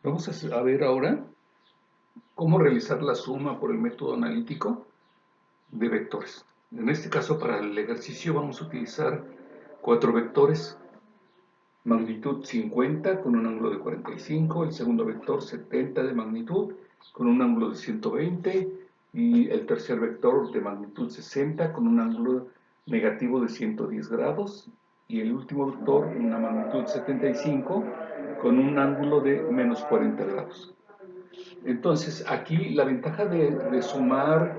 Vamos a ver ahora cómo realizar la suma por el método analítico de vectores. En este caso, para el ejercicio vamos a utilizar 4 vectores. Magnitud 50 con un ángulo de 45, el segundo vector 70 de magnitud con un ángulo de 120 y el tercer vector de magnitud 60 con un ángulo negativo de 110 grados y el último vector una magnitud 75 con un ángulo de menos 40 grados. Entonces, aquí la ventaja de sumar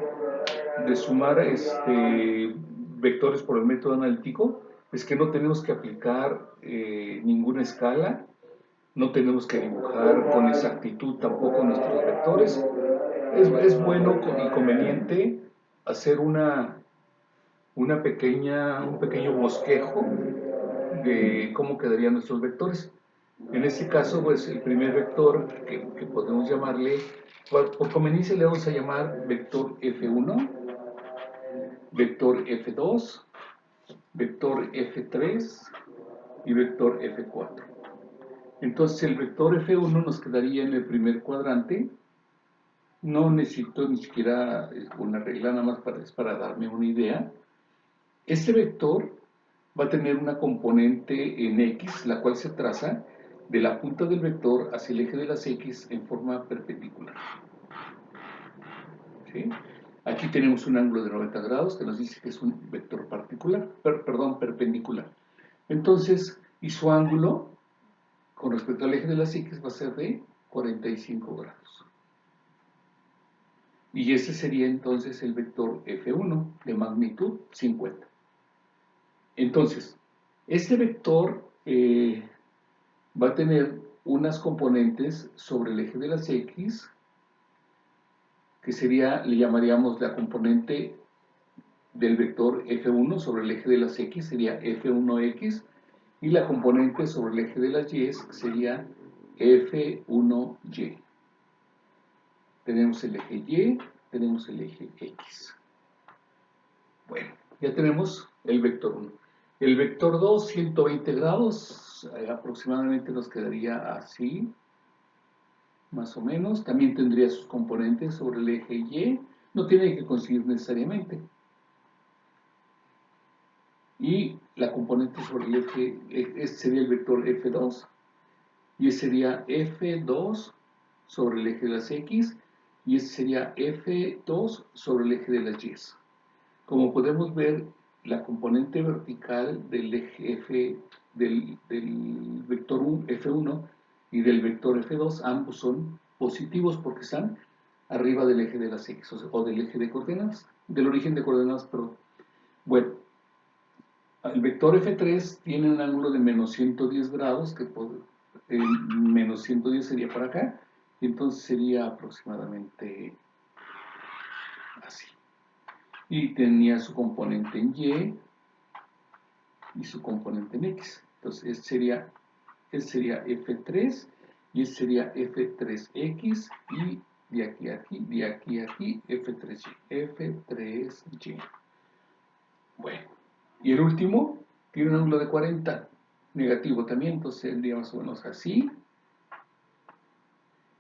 vectores por el método analítico es que no tenemos que aplicar ninguna escala, no tenemos que dibujar con exactitud tampoco nuestros vectores. Es bueno y conveniente hacer un pequeño bosquejo de cómo quedarían nuestros vectores. En este caso, pues el primer vector que podemos llamarle, por conveniencia le vamos a llamar vector F1, vector F2, vector F3 y vector F4. Entonces el vector F1 nos quedaría en el primer cuadrante. No necesito ni siquiera una regla, nada más para darme una idea. Este vector va a tener una componente en X, la cual se traza de la punta del vector hacia el eje de las X en forma perpendicular. ¿Sí? Aquí tenemos un ángulo de 90 grados que nos dice que es un vector perpendicular. Entonces, y su ángulo con respecto al eje de las X va a ser de 45 grados. Y ese sería entonces el vector F1 de magnitud 50. Entonces, este vector va a tener unas componentes sobre el eje de las X, que sería, le llamaríamos la componente del vector F1 sobre el eje de las X, sería F1X, y la componente sobre el eje de las Y sería F1Y. Tenemos el eje Y, tenemos el eje X. Bueno, ya tenemos el vector 1. El vector 2, 120 grados, aproximadamente nos quedaría así, más o menos. También tendría sus componentes sobre el eje Y. No tiene que coincidir necesariamente. Y la componente sobre el eje, este sería el vector F2. Y ese sería F2 sobre el eje de las X. Y ese sería F2 sobre el eje de las Y. Como podemos ver, la componente vertical del eje F, del vector F1 y del vector F2, ambos son positivos porque están arriba del eje de las X, o del eje de coordenadas, del origen de coordenadas, perdón. Bueno, el vector F3 tiene un ángulo de menos 110 grados, que menos 110 sería para acá, y entonces sería aproximadamente así. Y tenía su componente en Y y su componente en X. Entonces, este sería F3 y este sería F3X y de aquí a aquí, de aquí a aquí, F3Y, F3Y. Bueno, y el último tiene un ángulo de 40, negativo también, entonces tendría más o menos así.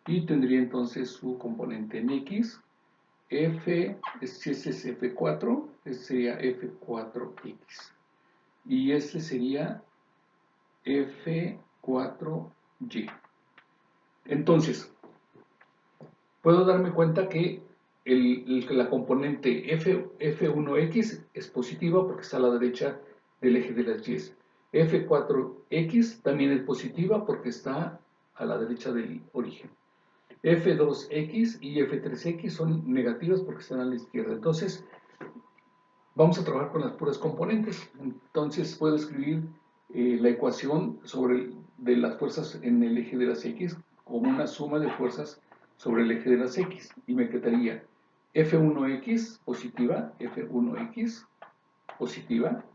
Y tendría entonces su componente en X, si ese es F4, este sería F4X. Y este sería F4Y. Entonces, puedo darme cuenta que la componente F1X es positiva porque está a la derecha del eje de las Y. F4X también es positiva porque está a la derecha del origen. F2X y F3X son negativas porque están a la izquierda. Entonces, vamos a trabajar con las puras componentes. Entonces, puedo escribir la ecuación de las fuerzas en el eje de las X como una suma de fuerzas sobre el eje de las X. Y me quedaría F1X positiva, F1X positiva,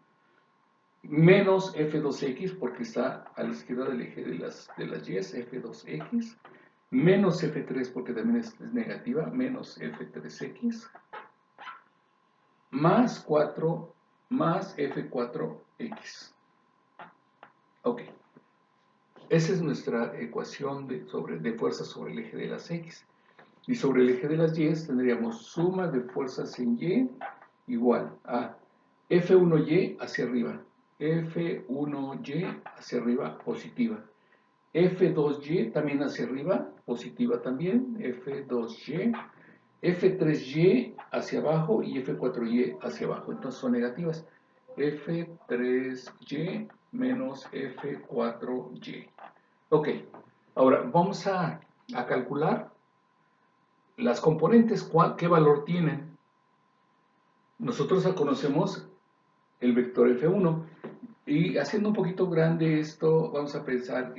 menos F2X porque está a la izquierda del eje de las Y, F2X, menos F3 porque también es negativa, menos F3X, más 4 más F4X. Ok. esa es nuestra ecuación de fuerzas sobre el eje de las X. Y sobre el eje de las Y tendríamos suma de fuerzas en Y igual a F1Y hacia arriba, F1Y hacia arriba, positiva. F2Y también hacia arriba, positiva también, F2Y, F3Y hacia abajo y F4Y hacia abajo, entonces son negativas. F3Y menos F4Y. Ok, ahora vamos a calcular las componentes, ¿qué valor tienen? Nosotros conocemos el vector F1 y haciendo un poquito grande esto, vamos a pensar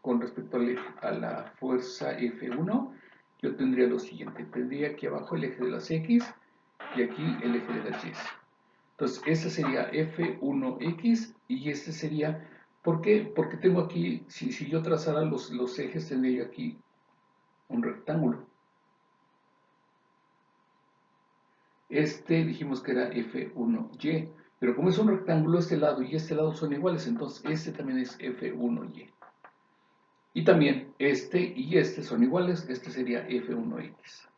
con respecto a la fuerza F1, yo tendría lo siguiente, tendría aquí abajo el eje de las X y aquí el eje de las Y. Entonces, este sería F1X y este sería, ¿por qué? Porque tengo aquí, si yo trazara los ejes, tendría aquí un rectángulo. Este dijimos que era F1Y, pero como es un rectángulo, este lado y este lado son iguales, entonces este también es F1Y. Y también este y este son iguales, este sería F1X.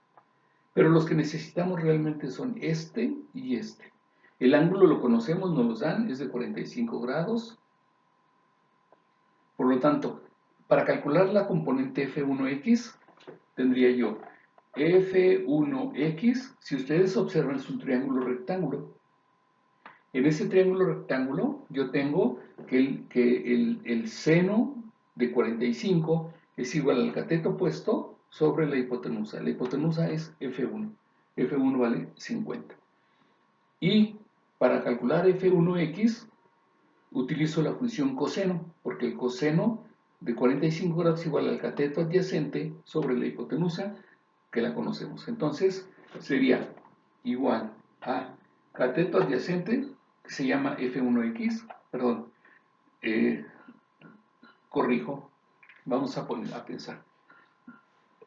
Pero los que necesitamos realmente son este y este. El ángulo lo conocemos, nos lo dan, es de 45 grados. Por lo tanto, para calcular la componente F1X, tendría yo F1X, si ustedes observan, es un triángulo rectángulo. En ese triángulo rectángulo yo tengo que el seno de 45 es igual al cateto opuesto sobre la hipotenusa. La hipotenusa es F1. F1 vale 50. Y para calcular F1X utilizo la función coseno, porque el coseno de 45 grados es igual al cateto adyacente sobre la hipotenusa, que la conocemos. Entonces sería igual a cateto adyacente, que se llama F1X, perdón, corrijo, vamos a pensar.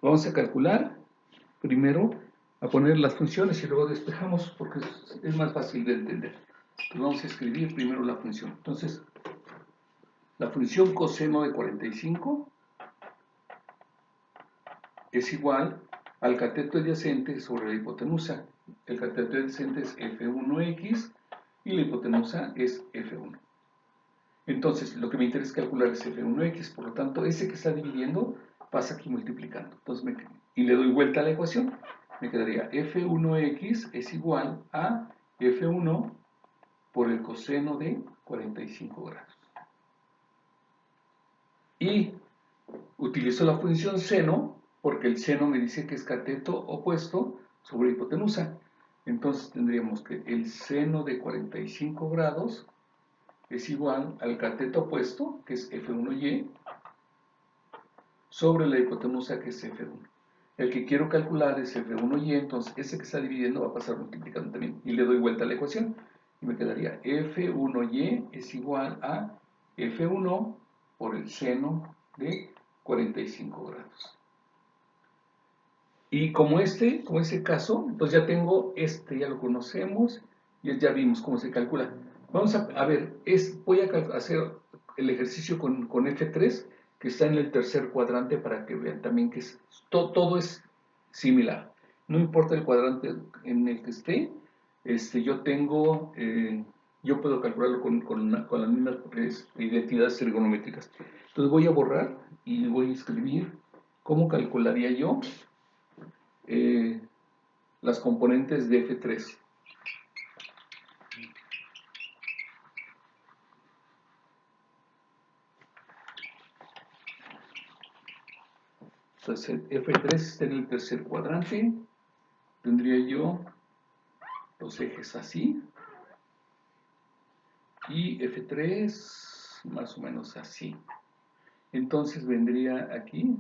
Vamos a calcular primero, a poner las funciones y luego despejamos porque es más fácil de entender. Entonces vamos a escribir primero la función. Entonces, la función coseno de 45 es igual al cateto adyacente sobre la hipotenusa. El cateto adyacente es F1X y la hipotenusa es F1. Entonces, lo que me interesa calcular es F1X, por lo tanto, ese que está dividiendo pasa aquí multiplicando. Entonces, y le doy vuelta a la ecuación, me quedaría F1X es igual a F1 por el coseno de 45 grados. Y utilizo la función seno, porque el seno me dice que es cateto opuesto sobre hipotenusa. Entonces tendríamos que el seno de 45 grados es igual al cateto opuesto, que es F1Y, sobre la hipotenusa, que es F1. El que quiero calcular es F1Y, entonces ese que está dividiendo va a pasar multiplicando también. Y le doy vuelta a la ecuación y me quedaría F1Y es igual a F1 por el seno de 45 grados. Y como ese caso, entonces ya tengo ya lo conocemos, y ya vimos cómo se calcula. Vamos a ver, voy a hacer el ejercicio con F3, que está en el tercer cuadrante, para que vean también que todo es similar. No importa el cuadrante en el que esté, yo puedo calcularlo con las mismas identidades trigonométricas. Entonces voy a borrar y voy a escribir cómo calcularía yo las componentes de F3. Entonces, F3 está en el tercer cuadrante. Tendría yo los ejes así. Y F3 más o menos así. Entonces vendría aquí,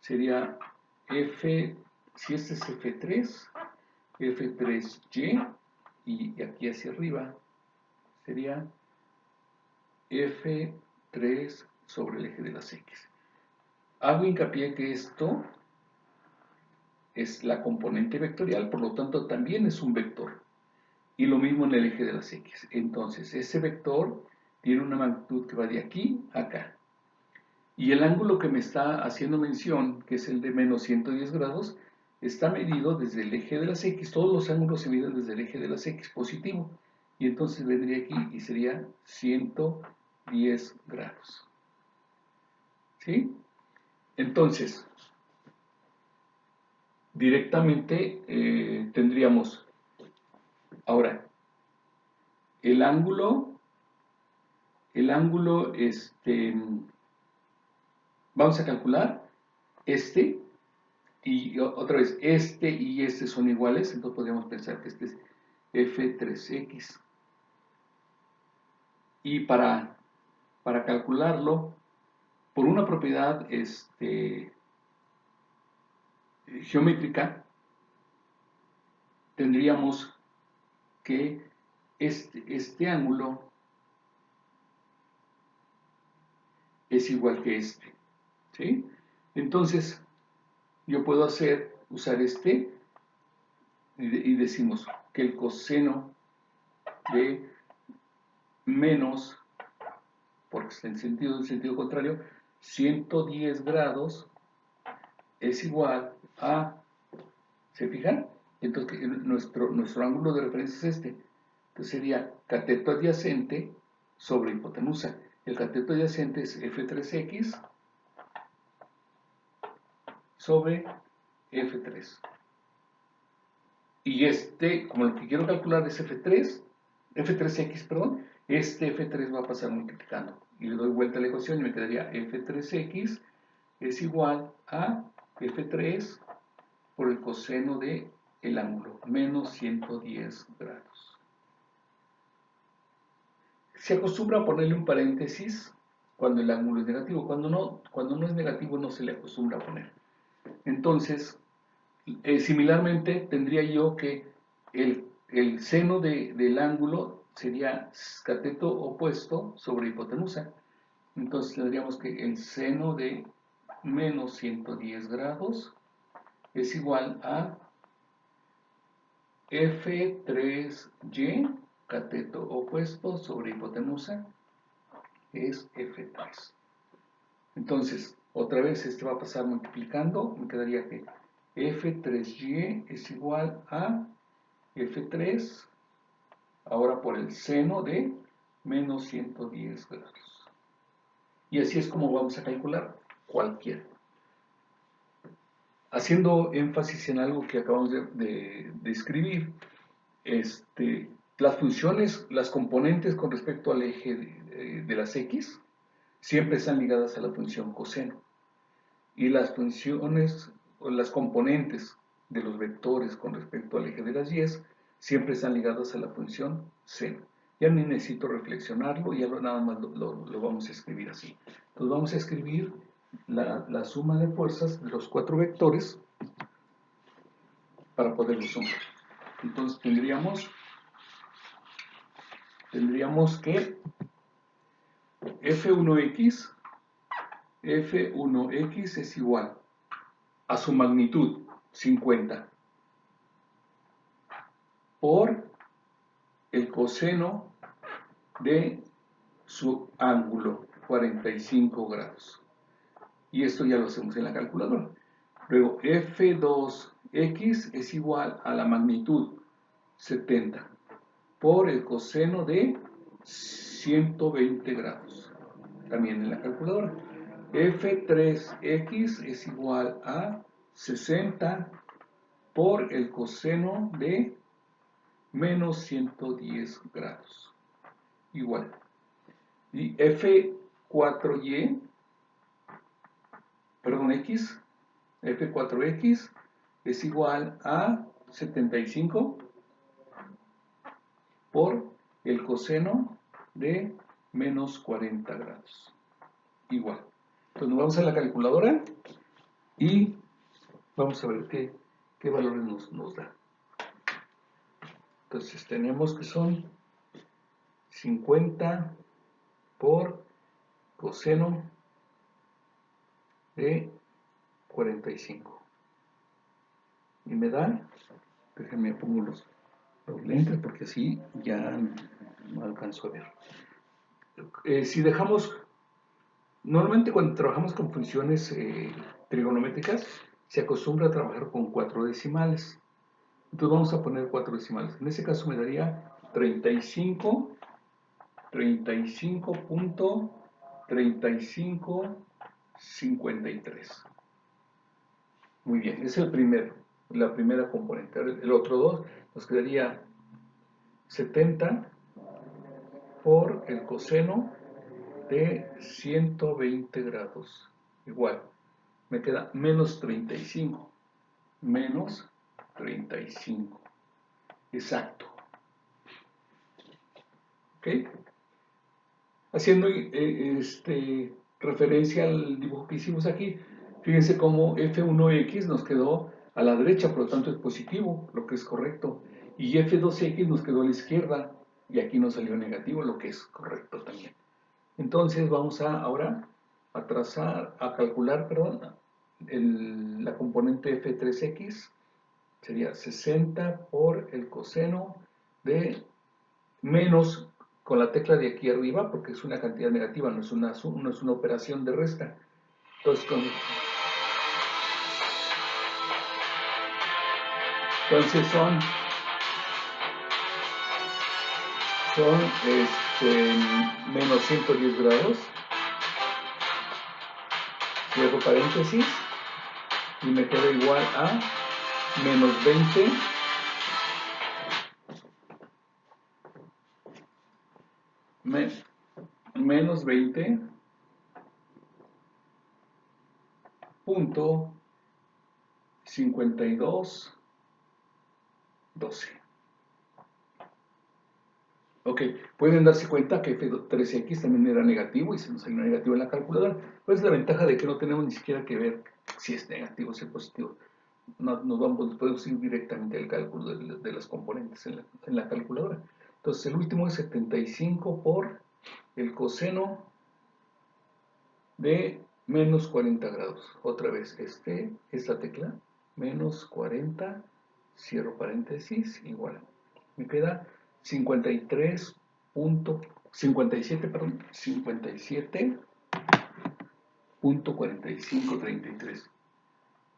sería F, si este es F3, F3Y, y aquí hacia arriba sería F3 sobre el eje de las X. Hago hincapié que esto es la componente vectorial, por lo tanto también es un vector. Y lo mismo en el eje de las X. Entonces, ese vector tiene una magnitud que va de aquí a acá. Y el ángulo que me está haciendo mención, que es el de menos 110 grados, está medido desde el eje de las X. Todos los ángulos se miden desde el eje de las X positivo. Y entonces vendría aquí y sería 110 grados. ¿Sí? Entonces, directamente tendríamos ahora el ángulo, vamos a calcular este, y otra vez, este y este son iguales, entonces podríamos pensar que este es F3X. Y para calcularlo, por una propiedad geométrica, tendríamos que este ángulo es igual que este, ¿sí? Entonces, yo puedo usar y decimos que el coseno de menos, porque está en sentido contrario, 110 grados es igual a, ¿se fijan? Entonces, nuestro ángulo de referencia es este. Entonces sería cateto adyacente sobre hipotenusa. El cateto adyacente es F3X sobre F3. Y como lo que quiero calcular es F3X, perdón, este F3 va a pasar multiplicando. Y le doy vuelta a la ecuación y me quedaría F3X es igual a F3 por el coseno de el ángulo, menos 110 grados. Se acostumbra a ponerle un paréntesis cuando el ángulo es negativo. Cuando no es negativo no se le acostumbra a poner. Entonces, similarmente tendría yo que el seno del ángulo sería cateto opuesto sobre hipotenusa. Entonces tendríamos que el seno de menos 110 grados es igual a F3Y, cateto opuesto sobre hipotenusa, es F3. Entonces, otra vez va a pasar multiplicando, me quedaría que F3Y es igual a F3, ahora por el seno de menos 110 grados. Y así es como vamos a calcular cualquiera. Haciendo énfasis en algo que acabamos de escribir, las funciones, las componentes con respecto al eje de las X, siempre están ligadas a la función coseno. Y las funciones o las componentes de los vectores con respecto al eje de las Y siempre están ligadas a la función seno. Ya ni necesito reflexionarlo, ya nada más lo vamos a escribir así. Entonces vamos a escribir la suma de fuerzas de los cuatro vectores para poderlo sumar. Entonces tendríamos que F1X es igual a su magnitud, 50, por el coseno de su ángulo, 45 grados. Y esto ya lo hacemos en la calculadora. Luego, F2X es igual a la magnitud, 70, por el coseno de 120 grados. También en la calculadora. F3X es igual a 60 por el coseno de menos 110 grados. Igual. Y F4Y, perdón, F4X es igual a 75 por el coseno de menos 40 grados. Igual. Entonces nos vamos a la calculadora y vamos a ver qué valores nos da. Entonces tenemos que son 50 por coseno de 45. Y me da, déjenme pongo los lentes porque así ya no alcanzo a ver. Si dejamos Normalmente cuando trabajamos con funciones trigonométricas, se acostumbra a trabajar con 4 decimales. Entonces vamos a poner 4 decimales. En este caso me daría 35.53. Muy bien, es el primero, la primera componente. El otro 2 nos quedaría 70 por el coseno de 120 grados. Igual, me queda menos 35. Menos 35. Exacto. ¿Ok? Haciendo referencia al dibujo que hicimos aquí, fíjense cómo F1X nos quedó a la derecha, por lo tanto es positivo, lo que es correcto. Y F2X nos quedó a la izquierda, y aquí nos salió negativo, lo que es correcto también. Entonces vamos ahora a trazar, a calcular, perdón, la componente F3X. Sería 60 por el coseno de menos con la tecla de aquí arriba, porque es una cantidad negativa, no es una operación de resta. Entonces son menos 110 grados, cierro paréntesis, y me queda igual a menos 20 menos 20.5212. Ok, pueden darse cuenta que F13X también era negativo y se nos salió negativo en la calculadora. Pues la ventaja de que no tenemos ni siquiera que ver si es negativo o si es positivo. Nos podemos ir directamente al cálculo de las componentes en la calculadora. Entonces el último es 75 por el coseno de menos 40 grados. Otra vez, esta tecla, menos 40, cierro paréntesis, igual. Me queda 57, perdón, 57.4533.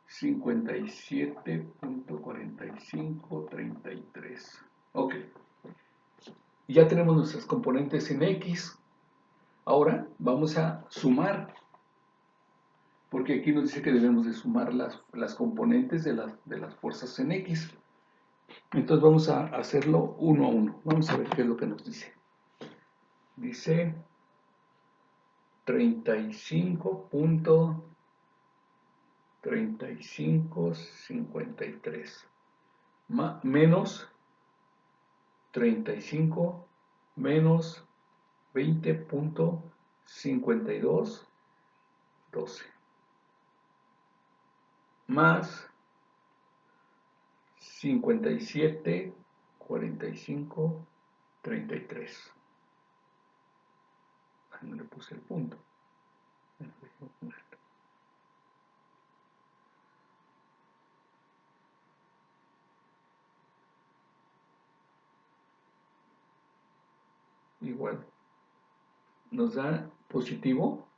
57.4533. Ok. Ya tenemos nuestras componentes en X. Ahora vamos a sumar, porque aquí nos dice que debemos de sumar las componentes de las fuerzas en X. Entonces vamos a hacerlo uno a uno. Vamos a ver qué es lo que nos dice. Dice 35.3553 menos 35 menos 20.5212 más 57.4533. No le puse el punto. Igual, nos da positivo,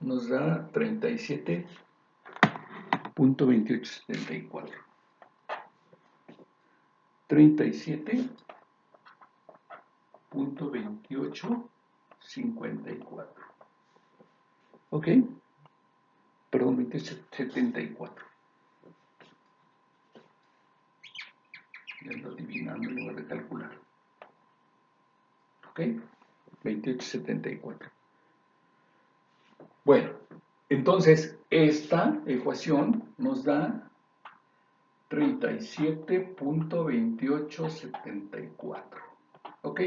nos da 37.2874. 37.2854. ¿Ok? Perdón, 2874. Ya ando adivinando en lugar de calcular. ¿Ok? 2874. Bueno, entonces esta ecuación nos da 37.2874. ¿Ok?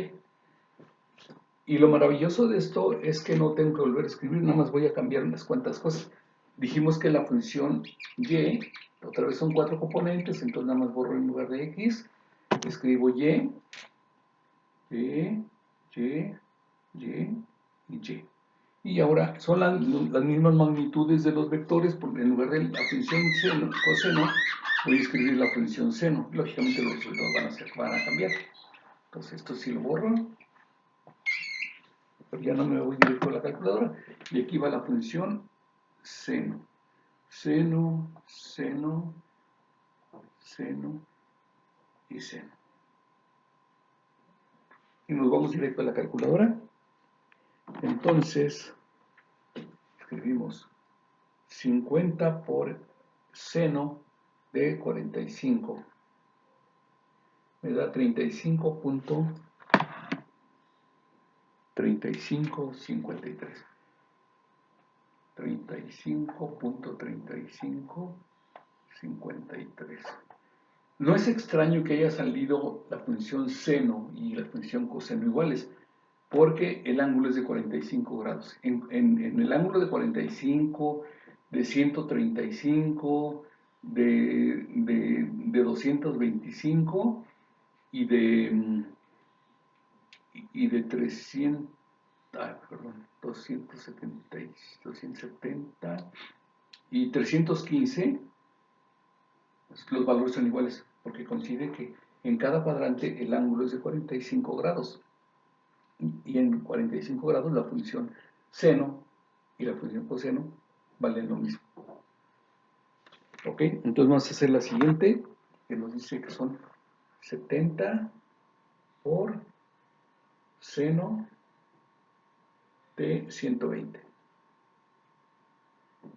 Y lo maravilloso de esto es que no tengo que volver a escribir, nada más voy a cambiar unas cuantas cosas. Dijimos que la función y, otra vez son 4 componentes, entonces nada más borro en lugar de x, escribo y, y, y, y y y. Y ahora son las mismas magnitudes de los vectores, porque en lugar de la función coseno, voy a escribir la función seno. Lógicamente los resultados van a cambiar. Entonces esto sí lo borro. pero ya no me voy directo a la calculadora. Y aquí va la función seno. Seno, seno, seno y seno. Y nos vamos directo a la calculadora. Entonces, escribimos 50 por seno de 45. Me da 35.3553. 35.3553. No es extraño que haya salido la función seno y la función coseno iguales, porque el ángulo es de 45 grados. En el ángulo de 45, de 135, de 225 y de 300, perdón, 270 y 315, los valores son iguales, porque coincide que en cada cuadrante el ángulo es de 45 grados. Y en 45 grados la función seno y la función coseno valen lo mismo. Ok, entonces vamos a hacer la siguiente, que nos dice que son 70 por seno de 120.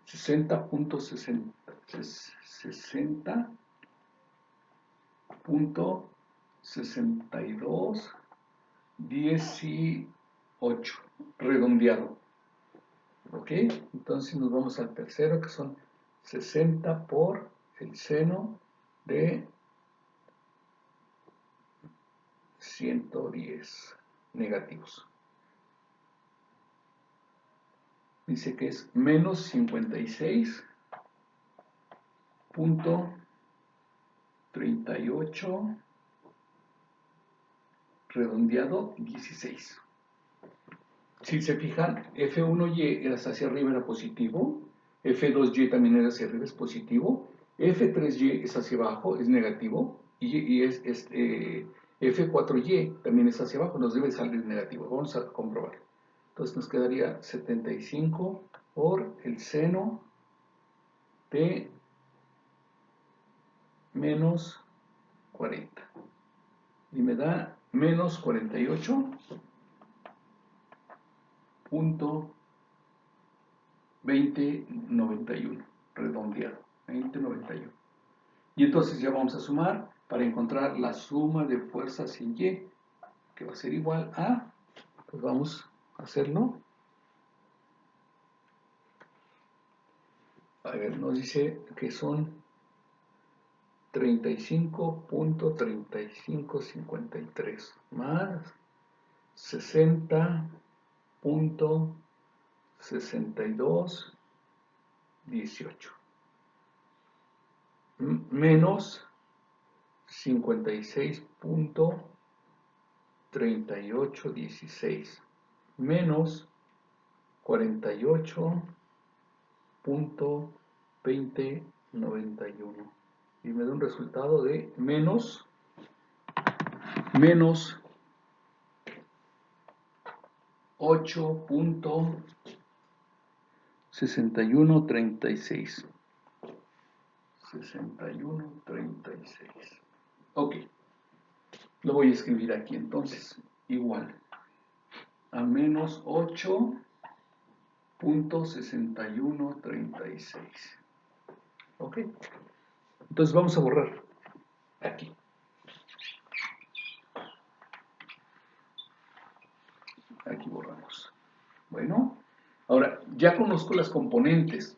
60.60.6218 redondeado. Ok, entonces nos vamos al tercero, que son 60 por el seno de 110 negativos. Dice que es menos 56.38 redondeado 16. Si se fijan, F1y era hacia arriba, era positivo, F2y también era hacia arriba, es positivo, F3y es hacia abajo, es negativo, y F4y también es hacia abajo, nos debe salir negativo. Vamos a comprobarlo. Entonces nos quedaría 75 por el seno de menos 40. Y me da menos 48.2091, redondeado, 2091. Y entonces ya vamos a sumar para encontrar la suma de fuerzas en Y, que va a ser igual a, pues vamos a hacerlo. A ver, nos dice que son 35.3553 más 60.6218 menos 56.3816 menos 48.2091 y me da un resultado de menos 8.6136. 6136. Ok, lo voy a escribir aquí entonces, igual a menos 8.6136. Ok, entonces vamos a borrar aquí. Aquí borramos. Bueno, ahora ya conozco las componentes.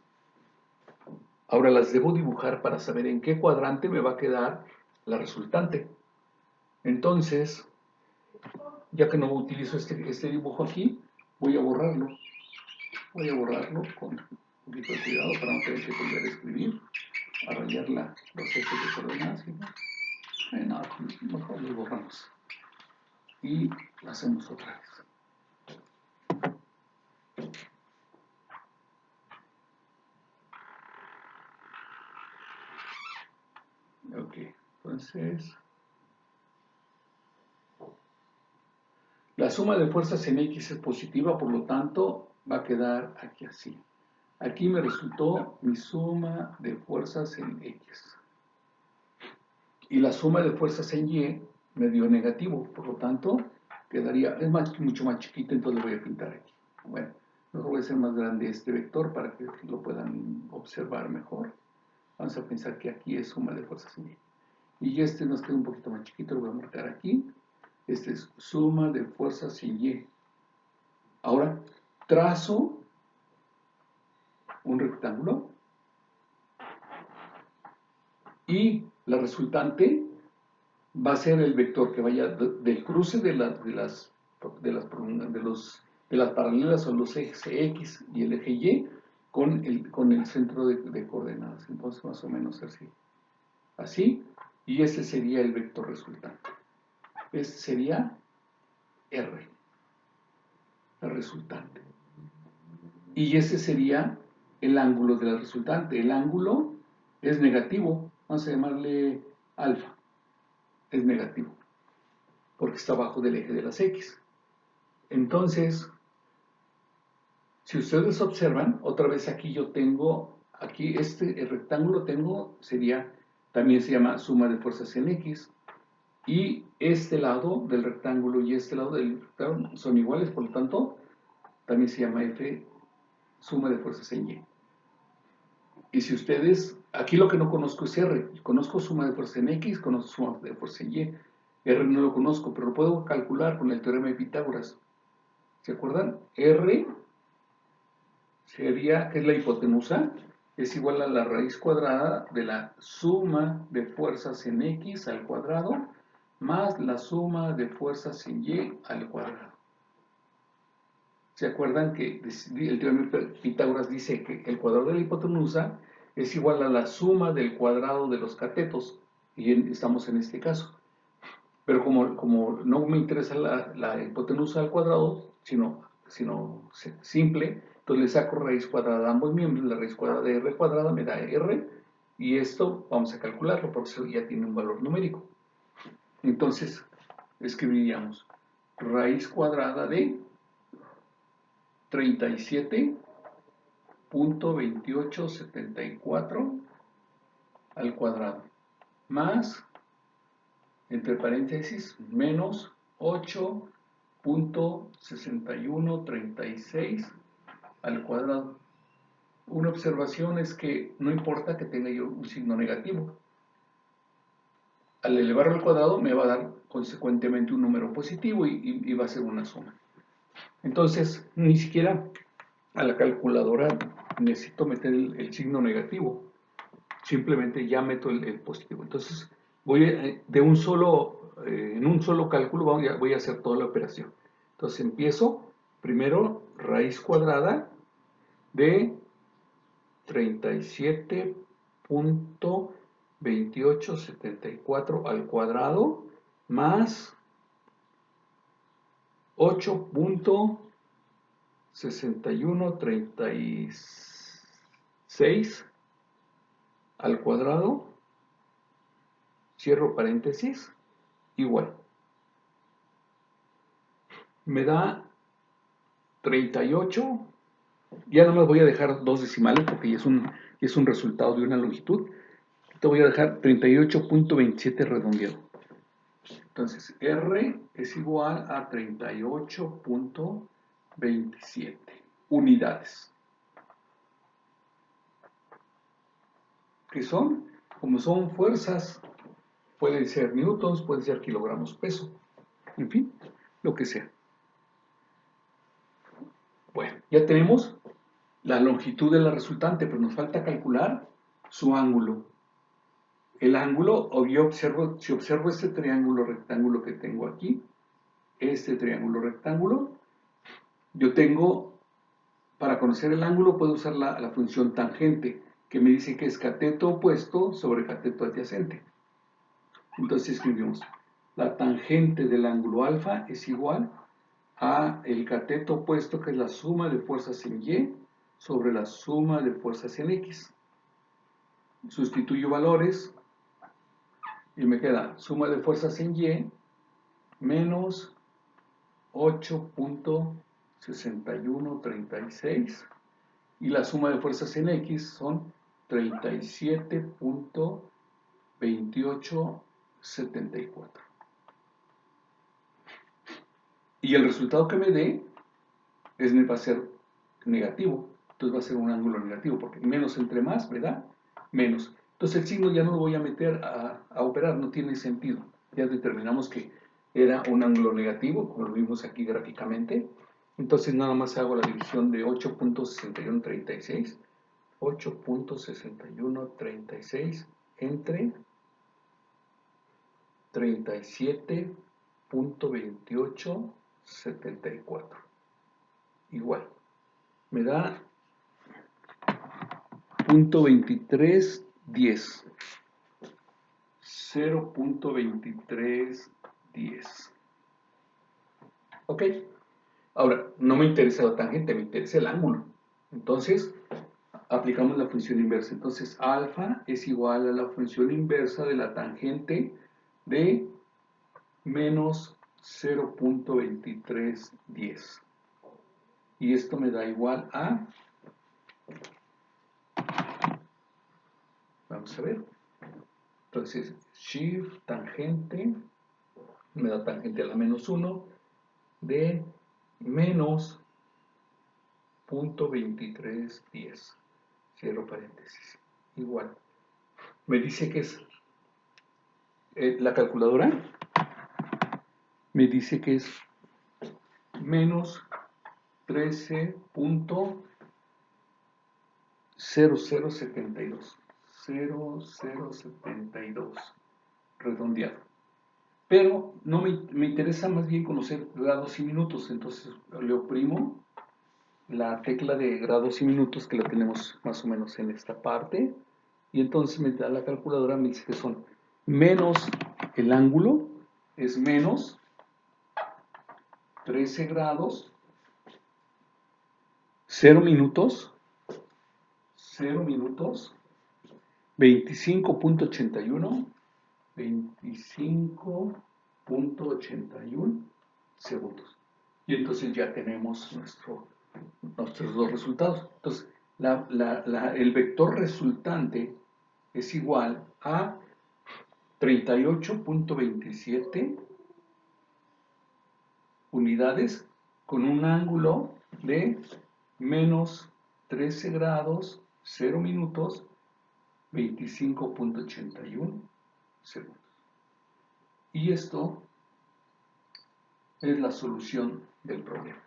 Ahora las debo dibujar para saber en qué cuadrante me va a quedar la resultante. Entonces, ya que no utilizo este dibujo aquí, voy a borrarlo. Voy a borrarlo con un poquito de cuidado para no tener que volver a escribir, a rayar los ejes de coordenadas. No, mejor lo borramos. Y lo hacemos otra vez. Ok, entonces suma de fuerzas en X es positiva, por lo tanto va a quedar aquí así. Aquí me resultó mi suma de fuerzas en X. Y la suma de fuerzas en Y me dio negativo, por lo tanto quedaría, mucho más chiquito, entonces lo voy a pintar aquí. Bueno, mejor voy a hacer más grande este vector para que lo puedan observar mejor. Vamos a pensar que aquí es suma de fuerzas en Y. Y este nos queda un poquito más chiquito, lo voy a marcar aquí. Este es suma de fuerzas en Y. Ahora, trazo un rectángulo y la resultante va a ser el vector que vaya del cruce de las paralelas o los ejes X y el eje Y con el centro de coordenadas. Entonces, más o menos así. Así, y ese sería el vector resultante. Este sería R, la resultante. Y ese sería el ángulo de la resultante. El ángulo es negativo. Vamos a llamarle alfa. Es negativo, porque está abajo del eje de las X. Entonces, si ustedes observan, otra vez aquí yo tengo, aquí el rectángulo también se llama suma de fuerzas en X, y este lado del rectángulo y este lado del rectángulo son iguales, por lo tanto, también se llama F, suma de fuerzas en Y. Y si ustedes, aquí lo que no conozco es R, conozco suma de fuerzas en X, conozco suma de fuerzas en Y. R no lo conozco, pero lo puedo calcular con el teorema de Pitágoras. ¿Se acuerdan? R sería, que es la hipotenusa, es igual a la raíz cuadrada de la suma de fuerzas en X al cuadrado más la suma de fuerzas en Y al cuadrado. ¿Se acuerdan que el teorema de Pitágoras dice que el cuadrado de la hipotenusa es igual a la suma del cuadrado de los catetos? Y estamos en este caso. Pero como no me interesa la hipotenusa al cuadrado, sino simple, entonces le saco raíz cuadrada a ambos miembros. La raíz cuadrada de R cuadrada me da R, y esto vamos a calcularlo porque eso ya tiene un valor numérico. Entonces escribiríamos raíz cuadrada de 37.2874 al cuadrado, más, entre paréntesis, menos 8.6136 al cuadrado. Una observación es que no importa que tenga yo un signo negativo. Al elevarlo al cuadrado me va a dar consecuentemente un número positivo y va a ser una suma. Entonces, ni siquiera a la calculadora necesito meter el signo negativo. Simplemente ya meto el positivo. Entonces, en un solo cálculo voy a hacer toda la operación. Entonces, empiezo primero raíz cuadrada de 37.2874 al cuadrado más 8.6136 al cuadrado, cierro paréntesis, igual. Me da 38, ya no me voy a dejar dos decimales porque ya es un resultado de una longitud. Te voy a dejar 38.27 redondeado. Entonces, R es igual a 38.27 unidades. ¿Qué son? Como son fuerzas, pueden ser newtons, pueden ser kilogramos peso, en fin, lo que sea. Bueno, ya tenemos la longitud de la resultante, pero nos falta calcular su ángulo. El ángulo, si observo este triángulo rectángulo que tengo aquí, este triángulo rectángulo, yo tengo, para conocer el ángulo, puedo usar la función tangente, que me dice que es cateto opuesto sobre cateto adyacente. Entonces escribimos, la tangente del ángulo alfa es igual a el cateto opuesto, que es la suma de fuerzas en Y, sobre la suma de fuerzas en X. Sustituyo valores y me queda suma de fuerzas en Y menos 8.6136 y la suma de fuerzas en X son 37.2874. Y el resultado que me dé va a ser negativo. Entonces va a ser un ángulo negativo, porque menos entre más, ¿verdad? Menos. Entonces el signo ya no lo voy a meter a operar, no tiene sentido. Ya determinamos que era un ángulo negativo, como lo vimos aquí gráficamente. Entonces nada más hago la división de 8.6136. 8.6136 entre 37.2874. Igual. Me da 0.2310. 0.2310. Ok. Ahora, no me interesa la tangente, me interesa el ángulo. Entonces, aplicamos la función inversa. Entonces, alfa es igual a la función inversa de la tangente de menos 0.2310. Y esto me da igual a... Vamos a ver. Entonces, shift tangente me da tangente a la menos 1 de menos 0.2310. Cierro paréntesis. Igual. Me dice que es la calculadora. Me dice que es menos 13.0072. 0072. Redondeado. Pero no me interesa más bien conocer grados y minutos. Entonces le oprimo la tecla de grados y minutos, que la tenemos más o menos en esta parte, y entonces me da la calculadora, me dice que son menos el ángulo, es menos 13 grados, 0 minutos, 25.81, 25.81 segundos. Y entonces ya tenemos nuestros dos resultados. Entonces, el vector resultante es igual a 38.27 unidades con un ángulo de menos 13 grados, 0 minutos, 25.81 segundos. Y esto es la solución del problema.